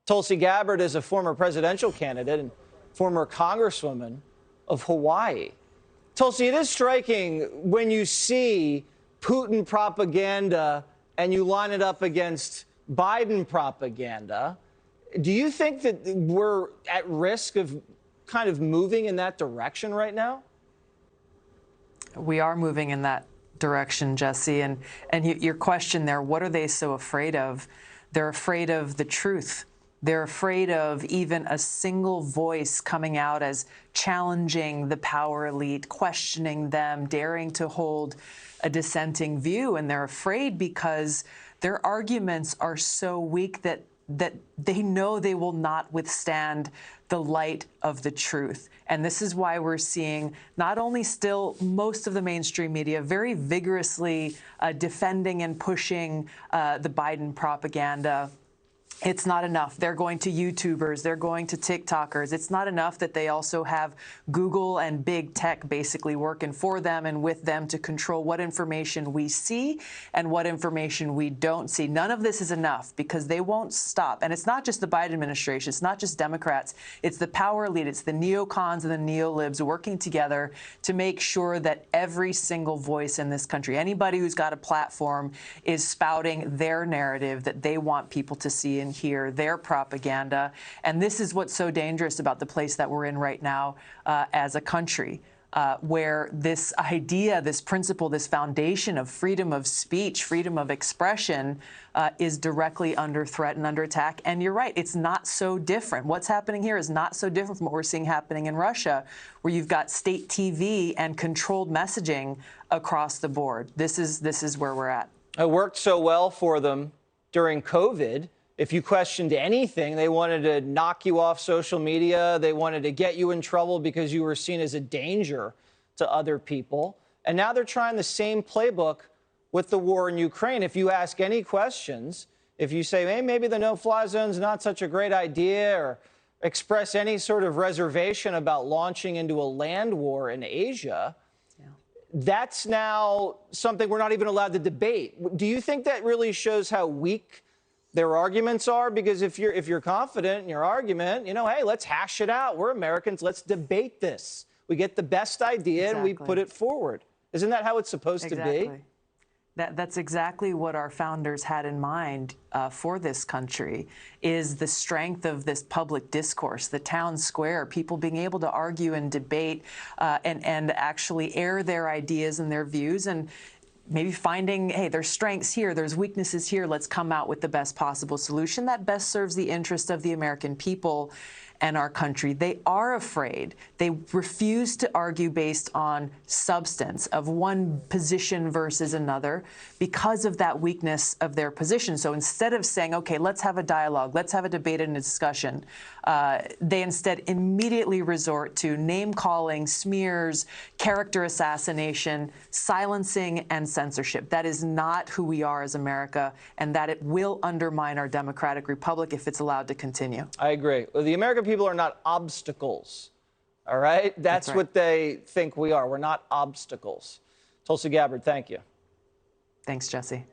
Tulsi Gabbard is a former presidential candidate and former congresswoman of Hawaii. Tulsi, it is striking when you see Putin propaganda and you line it up against Biden propaganda. Do you think that we're at risk of kind of moving in that direction right now? We are moving in that direction, Jesse. And your question there, what are they so afraid of? They're afraid of the truth. They're afraid of even a single voice coming out as challenging the power elite, questioning them, daring to hold a dissenting view. And they're afraid because their arguments are so weak that they know they will not withstand the light of the truth. And this is why we're seeing not only still most of the mainstream media very vigorously defending and pushing the Biden propaganda. It's not enough. They're going to YouTubers, they're going to TikTokers. It's not enough that they also have Google and big tech basically working for them and with them to control what information we see and what information we don't see. None of this is enough because they won't stop. And it's not just the Biden administration. It's not just Democrats. It's the power elite. It's the neocons and the neolibs working together to make sure that every single voice in this country, anybody who's got a platform, is spouting their narrative that they want people to see and hear, their propaganda. And this is what's so dangerous about the place that we're in right now as a country, where this idea, this principle, this foundation of freedom of speech, freedom of expression is directly under threat and under attack. And you're right, it's not so different. What's happening here is not so different from what we're seeing happening in Russia, where you've got state TV and controlled messaging across the board. This is where we're at. It worked so well for them during COVID. If you questioned anything, they wanted to knock you off social media. They wanted to get you in trouble because you were seen as a danger to other people. And now they're trying the same playbook with the war in Ukraine. If you ask any questions, if you say, hey, maybe the no-fly zone is not such a great idea, or express any sort of reservation about launching into a land war in Asia, that's now something we're not even allowed to debate. Do you think that really shows how weak their arguments are? Because if you're confident in your argument, you know, hey, let's hash it out. We're Americans. Let's debate this. We get the best idea and we put it forward. Isn't that how it's supposed to be? That's exactly what our founders had in mind for this country, is the strength of this public discourse, the town square, people being able to argue and debate and actually air their ideas and their views, and maybe finding, hey, there's strengths here, there's weaknesses here, let's come out with the best possible solution that best serves the interest of the American people and our country. They are afraid. They refuse to argue based on substance of one position versus another because of that weakness of their position. So instead of saying, okay, let's have a dialogue, let's have a debate and a discussion, they instead immediately resort to name-calling, smears, character assassination, silencing, and censorship. That is not who we are as America, and that it will undermine our democratic republic if it's allowed to continue. I agree. Well, the American people are not obstacles, all right? That's what they think we are. We're not obstacles. Tulsi Gabbard, thank you. Thanks, Jesse.